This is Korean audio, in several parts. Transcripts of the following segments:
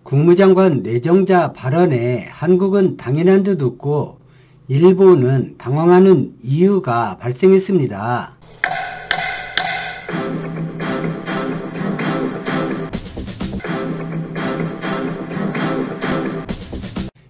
국무장관 내정자 발언에 한국은 당연한 듯 웃고 일본은 당황하는 이유가 발생했습니다.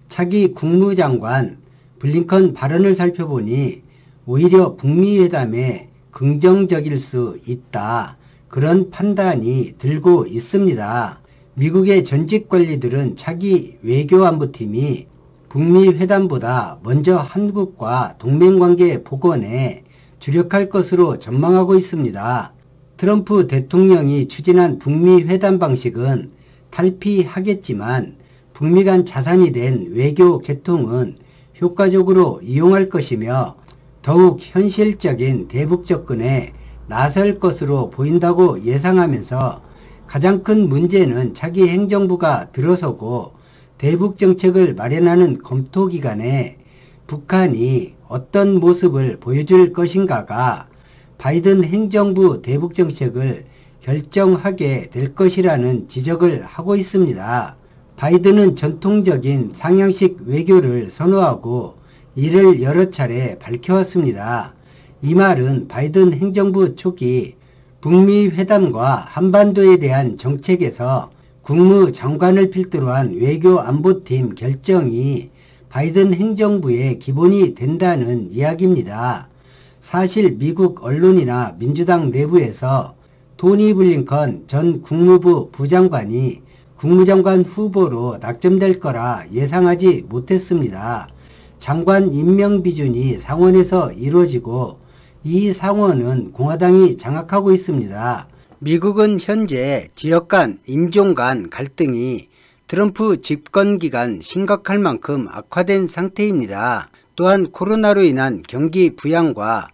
차기 국무장관 블링컨 발언을 살펴보니 오히려 북미 회담에 긍정적일 수 있다, 그런 판단이 들고 있습니다. 미국의 전직 관리들은 차기 외교안보팀이 북미 회담보다 먼저 한국과 동맹관계 복원에 주력할 것으로 전망하고 있습니다. 트럼프 대통령이 추진한 북미 회담 방식은 탈피하겠지만 북미 간 자산이 된 외교 개통은 효과적으로 이용할 것이며 더욱 현실적인 대북 접근에 나설 것으로 보인다고 예상하면서 가장 큰 문제는 차기 행정부가 들어서고 대북 정책을 마련하는 검토 기간에 북한이 어떤 모습을 보여줄 것인가가 바이든 행정부 대북 정책을 결정하게 될 것이라는 지적을 하고 있습니다. 바이든은 전통적인 상향식 외교를 선호하고 이를 여러 차례 밝혀왔습니다. 이 말은 바이든 행정부 초기 북미 회담과 한반도에 대한 정책에서 국무장관을 필두로 한 외교안보팀 결정이 바이든 행정부의 기본이 된다는 이야기입니다. 사실 미국 언론이나 민주당 내부에서 토니 블링컨 전 국무부 부장관이 국무장관 후보로 낙점될 거라 예상하지 못했습니다. 장관 임명 비준이 상원에서 이루어지고 이 상원은 공화당이 장악하고 있습니다. 미국은 현재 지역 간, 인종 간 갈등이 트럼프 집권 기간 심각할 만큼 악화된 상태입니다. 또한 코로나로 인한 경기 부양과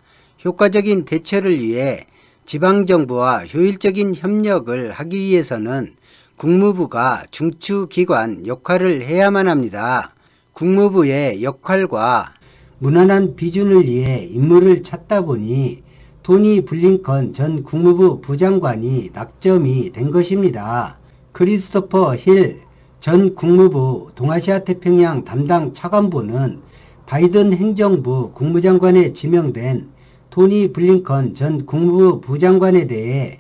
효과적인 대처를 위해 지방정부와 효율적인 협력을 하기 위해서는 국무부가 중추기관 역할을 해야만 합니다. 국무부의 역할과 무난한 비준을 위해 인물을 찾다 보니 토니 블링컨 전 국무부 부장관이 낙점이 된 것입니다. 크리스토퍼 힐 전 국무부 동아시아 태평양 담당 차관보는 바이든 행정부 국무장관에 지명된 토니 블링컨 전 국무부 부장관에 대해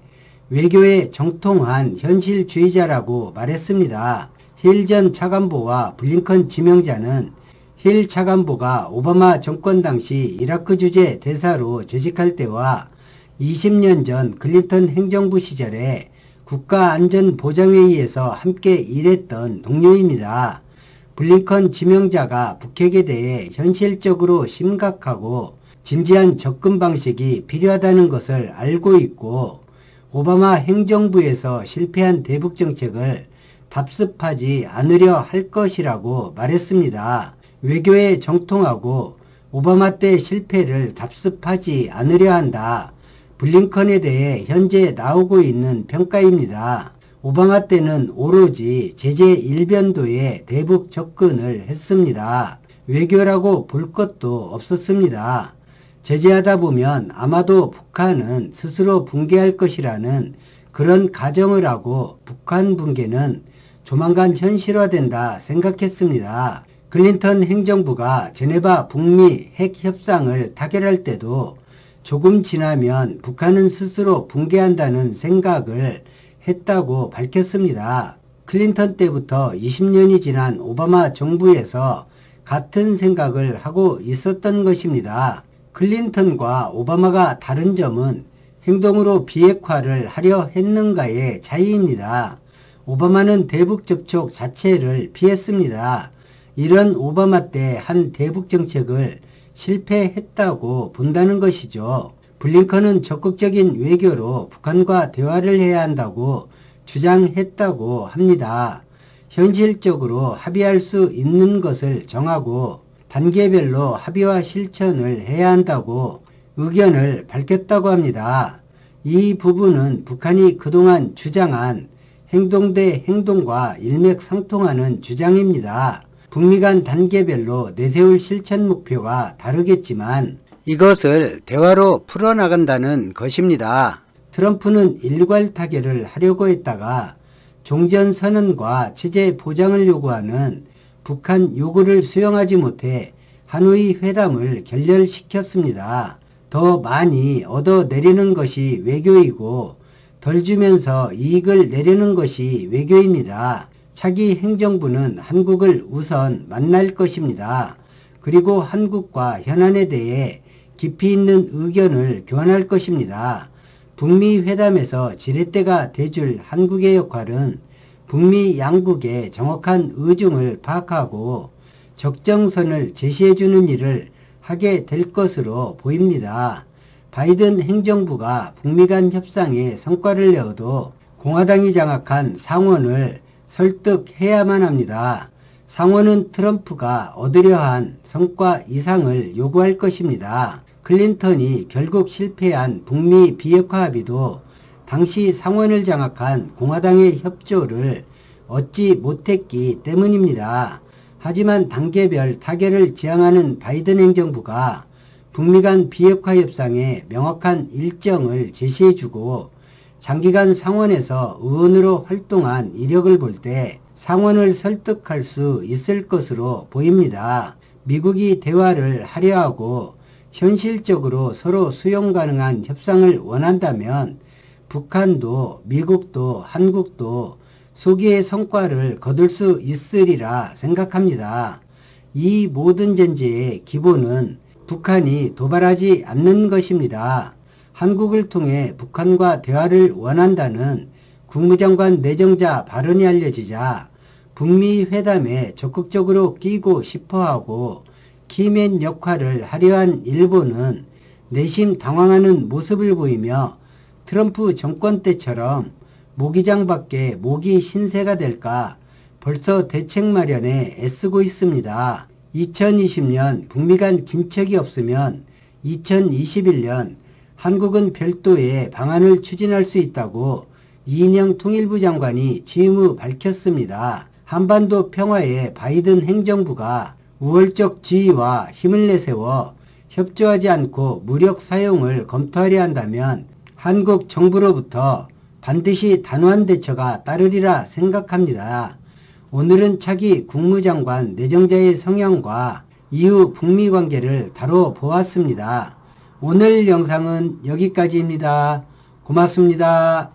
외교에 정통한 현실주의자라고 말했습니다. 힐 전 차관보와 블링컨 지명자는 힐 차관보가 오바마 정권 당시 이라크 주재 대사로 재직할 때와 20년 전 클린턴 행정부 시절에 국가안전보장회의에서 함께 일했던 동료입니다. 블링컨 지명자가 북핵에 대해 현실적으로 심각하고 진지한 접근 방식이 필요하다는 것을 알고 있고 오바마 행정부에서 실패한 대북 정책을 답습하지 않으려 할 것이라고 말했습니다. 외교에 정통하고 오바마 때 실패를 답습하지 않으려 한다. 블링컨에 대해 현재 나오고 있는 평가입니다. 오바마 때는 오로지 제재 일변도의 대북 접근을 했습니다. 외교라고 볼 것도 없었습니다. 제재하다 보면 아마도 북한은 스스로 붕괴할 것이라는 그런 가정을 하고 북한 붕괴는 조만간 현실화된다 생각했습니다. 클린턴 행정부가 제네바 북미 핵협상을 타결할 때도 조금 지나면 북한은 스스로 붕괴한다는 생각을 했다고 밝혔습니다. 클린턴 때부터 20년이 지난 오바마 정부에서 같은 생각을 하고 있었던 것입니다. 클린턴과 오바마가 다른 점은 행동으로 비핵화를 하려 했는가의 차이입니다. 오바마는 대북 접촉 자체를 피했습니다. 이런 오바마 때 한 대북 정책을 실패했다고 본다는 것이죠. 블링컨은 적극적인 외교로 북한과 대화를 해야 한다고 주장했다고 합니다. 현실적으로 합의할 수 있는 것을 정하고 단계별로 합의와 실천을 해야 한다고 의견을 밝혔다고 합니다. 이 부분은 북한이 그동안 주장한 행동 대 행동과 일맥상통하는 주장입니다. 북미 간 단계별로 내세울 실천 목표가 다르겠지만 이것을 대화로 풀어나간다는 것입니다. 트럼프는 일괄 타결을 하려고 했다가 종전선언과 체제 보장을 요구하는 북한 요구를 수용하지 못해 하노이 회담을 결렬시켰습니다. 더 많이 얻어내려는 것이 외교이고 덜 주면서 이익을 내려는 것이 외교입니다. 차기 행정부는 한국을 우선 만날 것입니다. 그리고 한국과 현안에 대해 깊이 있는 의견을 교환할 것입니다. 북미 회담에서 지렛대가 돼줄 한국의 역할은 북미 양국의 정확한 의중을 파악하고 적정선을 제시해주는 일을 하게 될 것으로 보입니다. 바이든 행정부가 북미 간 협상에 성과를 내어도 공화당이 장악한 상원을 설득해야만 합니다. 상원은 트럼프가 얻으려 한 성과 이상을 요구할 것입니다. 클린턴이 결국 실패한 북미 비핵화 합의도 당시 상원을 장악한 공화당의 협조를 얻지 못했기 때문입니다. 하지만 단계별 타결을 지향하는 바이든 행정부가 북미 간 비핵화 협상에 명확한 일정을 제시해주고 장기간 상원에서 의원으로 활동한 이력을 볼 때 상원을 설득할 수 있을 것으로 보입니다. 미국이 대화를 하려 하고 현실적으로 서로 수용 가능한 협상을 원한다면 북한도 미국도 한국도 소기의 성과를 거둘 수 있으리라 생각합니다. 이 모든 전제의 기본은 북한이 도발하지 않는 것입니다. 한국을 통해 북한과 대화를 원한다는 국무장관 내정자 발언이 알려지자 북미 회담에 적극적으로 끼고 싶어하고 키맨 역할을 하려한 일본은 내심 당황하는 모습을 보이며 트럼프 정권 때처럼 모기장 밖에 모기 신세가 될까 벌써 대책 마련에 애쓰고 있습니다. 2020년 북미 간 진척이 없으면 2021년 한국은 별도의 방안을 추진할 수 있다고 이인영 통일부 장관이 취임 후 밝혔습니다. 한반도 평화에 바이든 행정부가 우월적 지위와 힘을 내세워 협조하지 않고 무력 사용을 검토하려 한다면 한국 정부로부터 반드시 단호한 대처가 따르리라 생각합니다. 오늘은 차기 국무장관 내정자의 성향과 이후 북미 관계를 다뤄보았습니다. 오늘 영상은 여기까지입니다. 고맙습니다.